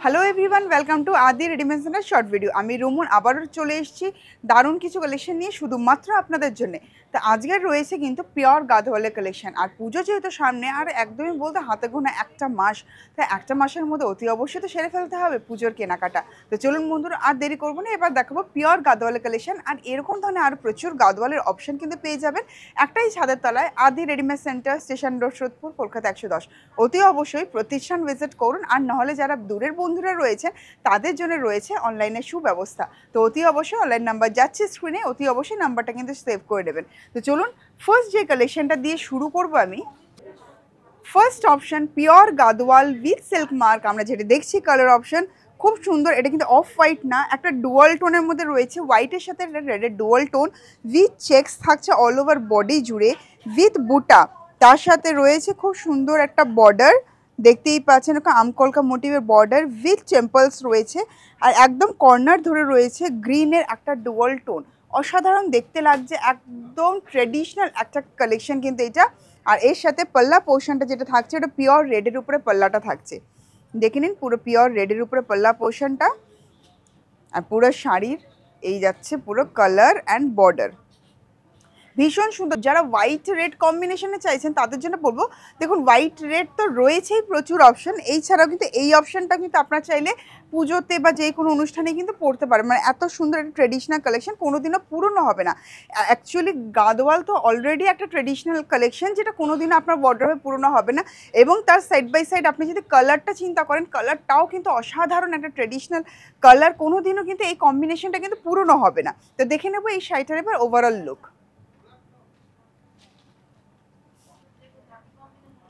Hello everyone, welcome to আদি readymade centre short video. আমি রুমুন আবারও চলে এসেছি দারুণ কিছু কালেকশন নিয়ে শুধুমাত্র আপনাদের জন্য। তো আজকের রয়েছে কিন্তু পিওর গাদওয়ালের কালেকশন। আর পুজো যেহেতু সামনে, আর একদমই বলতে হাতে গোনা একটা মাস, তাই একটা মাসের মধ্যে অতি অবশ্যই তো সেরে ফেলতে হবে পুজোর কেনাকাটা। তো চলুন বন্ধুরা, আর দেরি করবো না, এবার দেখাবো পিওর গাদওয়ালের কালেকশন। আর এরকম ধরনের আরও প্রচুর গাদওয়ালের অপশন কিন্তু পেয়ে যাবেন একটাই ছাদের তলায়, আদি readymade centre, station road, Sodepur, Kolkata 110। অতি অবশ্যই প্রতিষ্ঠান ভিজিট করুন। আর নাহলে যারা দূরের বন্ধুরা রয়েছে তাদের জন্য রয়েছে অনলাইনে সুব্যবস্থা। তো অতি অবশ্যই অনলাইন নাম্বার যাচ্ছে স্ক্রিনে, অতি অবশ্যই নাম্বারটা কিন্তু সেভ করে দেবেন। তো চলুন ফার্স্ট যে কালেকশনটা দিয়ে শুরু করব আমি। First option pure Gadwal with silk mark, আমরা যেটা দেখছি কালার অপশন খুব সুন্দর। এটা কিন্তু অফ হোয়াইট না, একটা ডুয়াল টোনের মধ্যে রয়েছে, হোয়াইটের সাথে রেডের ডুয়াল টোন উইথ চেকস থাকছে অল ওভার বডি জুড়ে উইথ বুটা। তার সাথে রয়েছে খুব সুন্দর একটা বর্ডার, দেখতেই পাচ্ছেন ওকে আমকলকা মোটিভের বর্ডার উইথ টেম্পলস রয়েছে। আর একদম কর্নার ধরে রয়েছে গ্রিনের একটা ডুয়াল টোন, অসাধারণ দেখতে লাগছে, একদম ট্রেডিশনাল একটা কালেকশন কিন্তু এটা। আর এর সাথে পাল্লা পোর্শনটা যেটা থাকছে ওটা পিওর রেডের উপরে পাল্লাটা থাকছে, দেখে নিন পুরো পিওর রেডের উপরে পাল্লা পোর্শনটা। আর পুরো শাড়ির এই যাচ্ছে পুরো কালার অ্যান্ড বর্ডার, ভীষণ সুন্দর। যারা হোয়াইট রেড কম্বিনেশনে চাইছেন তাদের জন্য বলবো, দেখুন হোয়াইট রেড তো রয়েছেই প্রচুর অপশন, এই ছাড়াও কিন্তু এই অপশনটা কিন্তু আপনারা চাইলে পুজোতে বা যে কোনো অনুষ্ঠানে কিন্তু পরতে পারেন। মানে এত সুন্দর একটা ট্রেডিশনাল কালেকশন, কোনোদিনও পুরনো হবে না। অ্যাকচুয়ালি গাদওয়াল তো অলরেডি একটা ট্রেডিশনাল কালেকশন, যেটা কোনোদিনও আপনার বর্ডারে পুরনো হবে না। এবং তার সাইড বাই সাইড আপনি যদি কালারটা চিন্তা করেন, কালারটাও কিন্তু অসাধারণ একটা ট্রেডিশনাল কালার, কোনোদিনও কিন্তু এই কম্বিনেশনটা কিন্তু পুরনো হবে না। তো দেখে নেবো এই শাড়িটার এবার ওভারঅল লুক।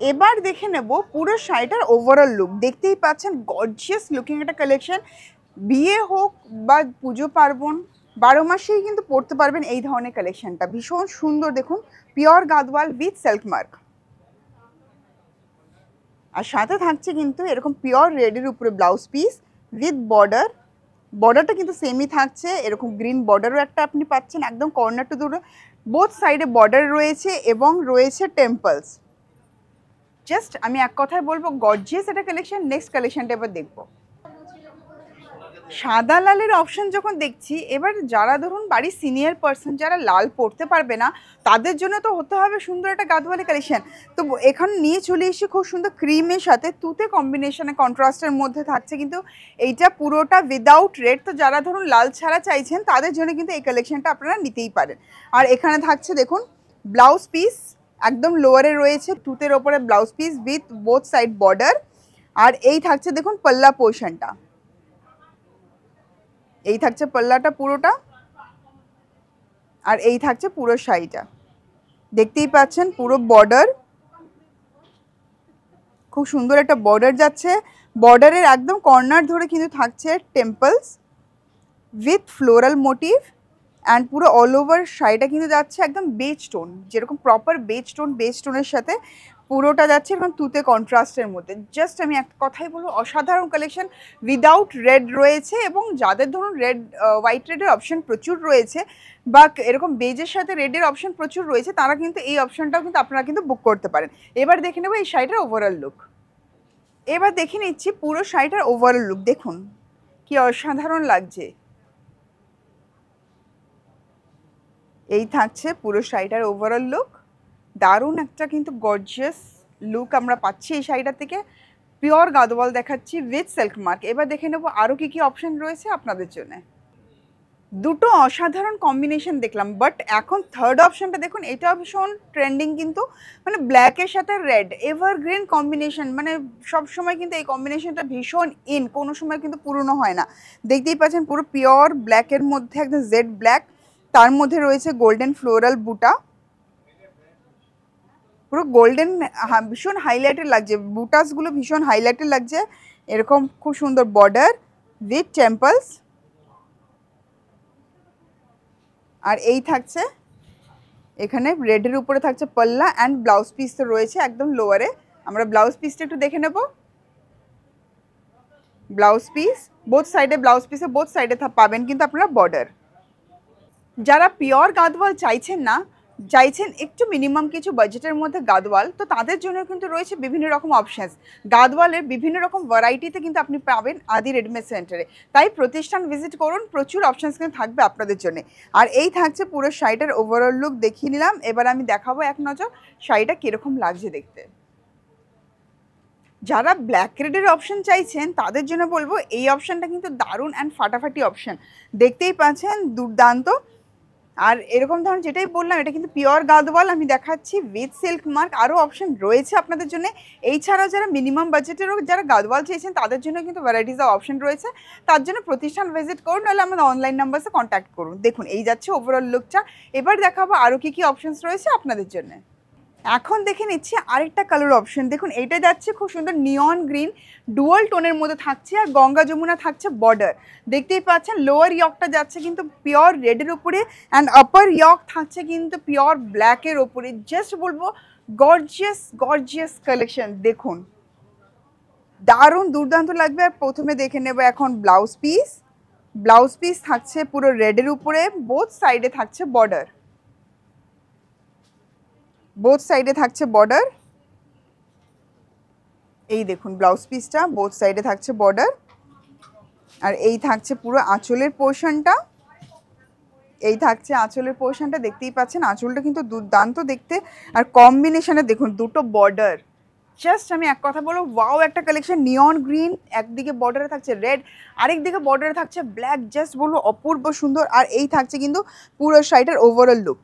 এবার দেখে নেব পুরো শাড়িটার ওভারঅল লুক। দেখতেই পাচ্ছেন গর্জিয়াস লুকিং একটা কালেকশন। বিয়ে হোক বা পুজো পার্বণ 12 মাসেই কিন্তু পরতে পারবেন এই ধরনের কালেকশনটা, ভীষণ সুন্দর। দেখুন pure Gadwal with silk mark. আর সাথে থাকছে কিন্তু এরকম পিওর রেডের উপরে ব্লাউজ পিস উইথ বর্ডার। বর্ডারটা কিন্তু সেমই থাকছে, এরকম গ্রিন বর্ডারও একটা আপনি পাচ্ছেন একদম কর্নার টু দুটো, বোথ সাইডে বর্ডার রয়েছে এবং রয়েছে টেম্পলস। জাস্ট আমি এক কথায় বলবো গর্জিয়াস একটা কালেকশন। নেক্সট কালেকশনটা এবার দেখবো। সাদা লালের অপশন যখন দেখছি, এবার যারা ধরুন বাড়ির সিনিয়র পার্সন যারা লাল পরতে পারবে না, তাদের জন্য তো হতে হবে সুন্দর একটা গাদওয়ালি কালেকশন। তো এখানে নিয়ে চলে এসেছি খুব সুন্দর ক্রিমের সাথে তুতে কম্বিনেশনে, কন্ট্রাস্টের মধ্যে থাকছে কিন্তু এইটা পুরোটা উইদাউট রেড। তো যারা ধরুন লাল ছাড়া চাইছেন তাদের জন্য কিন্তু এই কালেকশনটা আপনারা নিতেই পারেন। আর এখানে থাকছে দেখুন ব্লাউজ পিস, একদম লোয়ারে রয়েছে তুতের ওপরে blouse piece with both side border. আর এই থাকছে দেখুন পাল্লা পোর্শনটা, এই থাকছে পাল্লাটা পুরোটা। আর এই থাকছে পুরো শাড়িটা, দেখতেই পাচ্ছেন পুরো বর্ডার, খুব সুন্দর একটা বর্ডার যাচ্ছে। বর্ডারের একদম কর্নার ধরে কিন্তু থাকছে temples with floral motif. And পুরো অল ওভার শাড়িটা কিন্তু যাচ্ছে একদম বেজ টোন, যেরকম প্রপার বেজ টোনের সাথে পুরোটা যাচ্ছে এবং তুতে কন্ট্রাস্টের মধ্যে। জাস্ট আমি এক কথাই বলবো অসাধারণ কালেকশন। উইদাউট রেড রয়েছে, এবং যাদের ধরুন রেড হোয়াইট রেডের অপশন প্রচুর রয়েছে বা এরকম বেজের সাথে রেডের অপশন প্রচুর রয়েছে, তারা কিন্তু এই অপশনটাও কিন্তু আপনারা কিন্তু বুক করতে পারেন। এবার দেখে নেবো এই শাড়িটার ওভারঅল লুক। এবার দেখে নিচ্ছি পুরো শাড়িটার ওভারঅল লুক, দেখুন কি অসাধারণ লাগছে। এই থাকছে পুরো শাড়িটার ওভারঅল লুক, দারুণ একটা কিন্তু গর্জিয়াস লুক আমরা পাচ্ছি এই শাড়িটা থেকে। পিওর গাদওয়াল দেখাচ্ছি উইথ সিল্ক মার্ক। এবার দেখে নেবো আরও কী কী অপশন রয়েছে আপনাদের জন্য। দুটো অসাধারণ কম্বিনেশন দেখলাম, বাট এখন থার্ড অপশনটা দেখুন, এটাও ভীষণ ট্রেন্ডিং কিন্তু, মানে ব্ল্যাকের সাথে রেড এভারগ্রিন কম্বিনেশন। মানে সবসময় কিন্তু এই কম্বিনেশনটা ভীষণ ইন, কোনো সময় কিন্তু পুরনো হয় না। দেখতেই পাচ্ছেন পুরো পিওর ব্ল্যাকের মধ্যে একদম জেড ব্ল্যাক, তার মধ্যে রয়েছে গোল্ডেন ফ্লোরাল বুটা, পুরো গোল্ডেন, ভীষণ হাইলাইটেড লাগছে, বুটাসগুলো ভীষণ হাইলাইটেড লাগছে। এরকম খুব সুন্দর বর্ডার উইথ টেম্পলস। আর এই থাকছে এখানে রেডের উপরে থাকছে পাল্লা অ্যান্ড ব্লাউজ পিস তো রয়েছে একদম লোয়ারে। আমরা ব্লাউজ পিসটা একটু দেখে নেব। ব্লাউজ পিস বোথ সাইডে, ব্লাউজ পিসে বোথ সাইডে পাবেন কিন্তু আপনারা বর্ডার। যারা পিওর গাদওয়াল চাইছেন না চাইছেন একটু মিনিমাম কিছু বাজেটের মধ্যে গাদওয়াল, তো তাদের জন্য কিন্তু রয়েছে বিভিন্ন রকম অপশানস। গাদওয়ালের বিভিন্ন রকম ভ্যারাইটিতে কিন্তু আপনি পাবেন আদি রেডিমেড সেন্টারে। তাই প্রতিষ্ঠান ভিজিট করুন, প্রচুর অপশানস কিন্তু থাকবে আপনাদের জন্য। আর এই থাকছে পুরো শাড়িটার ওভারঅল লুক দেখিয়ে নিলাম। এবার আমি দেখাবো এক নজর শাড়িটা কীরকম লাগছে দেখতে। যারা ব্ল্যাক রেডের অপশন চাইছেন তাদের জন্য বলবো এই অপশানটা কিন্তু দারুণ অ্যান্ড ফাটাফাটি অপশান। দেখতেই পাচ্ছেন দুর্দান্ত। আর এরকম ধরুন যেটাই বললাম এটা কিন্তু পিওর গাদওয়াল আমি দেখাচ্ছি উইথ সিল্ক মার্ক। আরও অপশন রয়েছে আপনাদের জন্য। এই ছাড়াও যারা মিনিমাম বাজেটেরও যারা গাদওয়াল চেয়েছেন তাদের জন্য কিন্তু ভ্যারাইটিস অফ অপশন রয়েছে। তার জন্য প্রতিষ্ঠান ভিজিট করুন, নাহলে আমাদের অনলাইন নাম্বারসে কন্ট্যাক্ট করুন। দেখুন এই যাচ্ছে ওভারঅল লুকটা। এবার দেখাবো আরও কী কী অপশানস রয়েছে আপনাদের জন্য। এখন দেখে নিচ্ছি আরেকটা কালার অপশন। দেখুন এইটা যাচ্ছে খুব সুন্দর নিয়ন গ্রিন ডুয়াল টোনের মধ্যে থাকছে, আর গঙ্গা যমুনা থাকছে বর্ডার। দেখতেই পাচ্ছেন লোয়ার ইয়কটা যাচ্ছে কিন্তু পিওর রেডের উপরে, অ্যান্ড আপার ইয়ক থাকছে কিন্তু পিওর ব্ল্যাকের ওপরে। জাস্ট বলবো গর্জিয়াস গর্জিয়াস কালেকশন। দেখুন দারুণ দুর্দান্ত লাগবে। আর প্রথমে দেখে নেব এখন ব্লাউজ পিস। ব্লাউজ পিস থাকছে পুরো রেডের উপরে, বোথ সাইডে থাকছে বর্ডার, বোথ সাইডে থাকছে বর্ডার। এই দেখুন ব্লাউজ পিসটা বোথ সাইডে থাকছে বর্ডার। আর এই থাকছে পুরো আঁচলের পোর্শনটা, এই থাকছে আঁচলের পোর্শনটা। দেখতেই পাচ্ছেন আঁচলটা কিন্তু দুর্দান্ত দেখতে। আর কম্বিনেশনে দেখুন দুটো বর্ডার, জাস্ট আমি এক কথা বলবো ওয়াও একটা কালেকশন। নিয়ন গ্রিন একদিকে বর্ডারে থাকছে রেড, আরেক দিকে বর্ডারে থাকছে ব্ল্যাক, জাস্ট বলবো অপূর্ব সুন্দর। আর এই থাকছে কিন্তু পুরো শাড়িটার ওভারঅল লুক।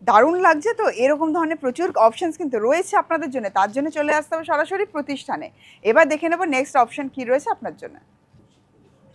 দারুণ লাগছে তো। এরকম ধরনের প্রচুর অপশানস কিন্তু রয়েছে আপনাদের জন্য, তার জন্য চলে আসতে হবে সরাসরি প্রতিষ্ঠানে। এবার দেখে নেব নেক্সট অপশান কী রয়েছে আপনার জন্য।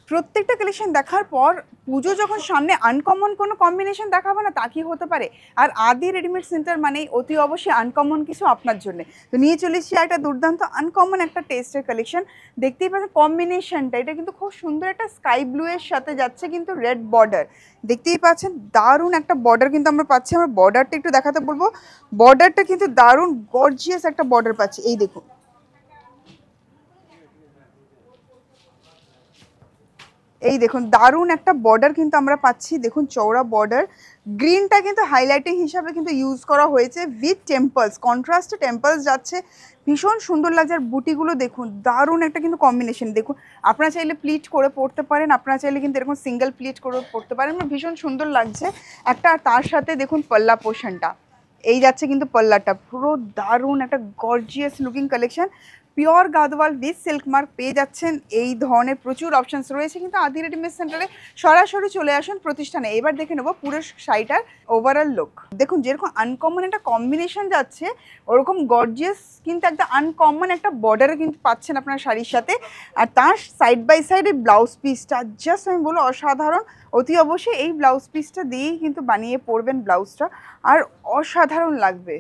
প্রত্যেকটা কালেকশন দেখার পর পুজো যখন সামনে আনকমন কোনো কম্বিনেশন দেখাবো না তা কি হতে পারে। আর আদি রেডিমেড সেন্টার মানেই অতি অবশ্যই আনকমন কিছু আপনার জন্য। তো নিয়ে চলেছি একটা দুর্দান্ত আনকমন একটা টেস্টের কালেকশন। দেখতেই পাচ্ছেন কম্বিনেশনটা, এটা কিন্তু খুব সুন্দর একটা স্কাই ব্লু এর সাথে যাচ্ছে কিন্তু রেড বর্ডার। দেখতেই পাচ্ছেন দারুণ একটা বর্ডার কিন্তু আমরা পাচ্ছি। আমরা বর্ডারটা একটু দেখাতে বলবো। বর্ডারটা কিন্তু দারুণ গর্জিয়াস একটা বর্ডার পাচ্ছি। এই দেখুন এই দেখুন দারুণ একটা বর্ডার কিন্তু আমরা পাচ্ছি। দেখুন চওড়া বর্ডার, গ্রিনটা কিন্তু হাইলাইটিং হিসাবে কিন্তু ইউজ করা হয়েছে উইথ টেম্পলস, কন্ট্রাস্টে টেম্পলস যাচ্ছে, ভীষণ সুন্দর লাগছে। আর বুটিগুলো দেখুন দারুণ একটা কিন্তু কম্বিনেশন। দেখুন আপনারা চাইলে প্লিট করে পড়তে পারেন, আপনারা চাইলে কিন্তু এরকম সিঙ্গেল প্লিট করে পড়তে পারেন, ভীষণ সুন্দর লাগছে একটা। আর তার সাথে দেখুন পাল্লা পোর্শনটা, এই যাচ্ছে কিন্তু পাল্লাটা পুরো দারুণ একটা gorgeous looking collection. Pure Gadwal with silk mark পেয়ে যাচ্ছেন। এই ধরনের প্রচুর অপশানস রয়েছে কিন্তু আদি রেডিমেড সেন্টারে। সরাসরি চলে আসুন প্রতিষ্ঠানে। এবার দেখে নেবো পুরো শাড়িটার ওভারঅল লুক। দেখুন যেরকম আনকমন একটা কম্বিনেশন যাচ্ছে, ওরকম গর্জিয়াস কিন্তু একটা আনকমন একটা বর্ডারে কিন্তু পাচ্ছেন আপনার শাড়ির সাথে। আর তার সাইড বাই সাইডে ব্লাউজ পিসটা জাস্ট আমি বলবো অসাধারণ। অতি অবশ্যই এই ব্লাউজ পিসটা দিয়েই কিন্তু বানিয়ে পরবেন ব্লাউজটা, আর অসাধারণ লাগবে।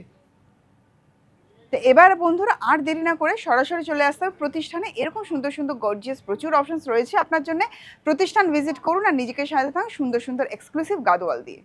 তো এবার বন্ধুরা আর দেরি না করে সরাসরি চলে আসতে হবে প্রতিষ্ঠানে। এরকম সুন্দর সুন্দর গর্জিয়াস প্রচুর অপশনস রয়েছে আপনার জন্য। প্রতিষ্ঠান ভিজিট করুন আর নিজেকে সাজাতে থাকুন সুন্দর সুন্দর এক্সক্লুসিভ গাদওয়াল দিয়ে।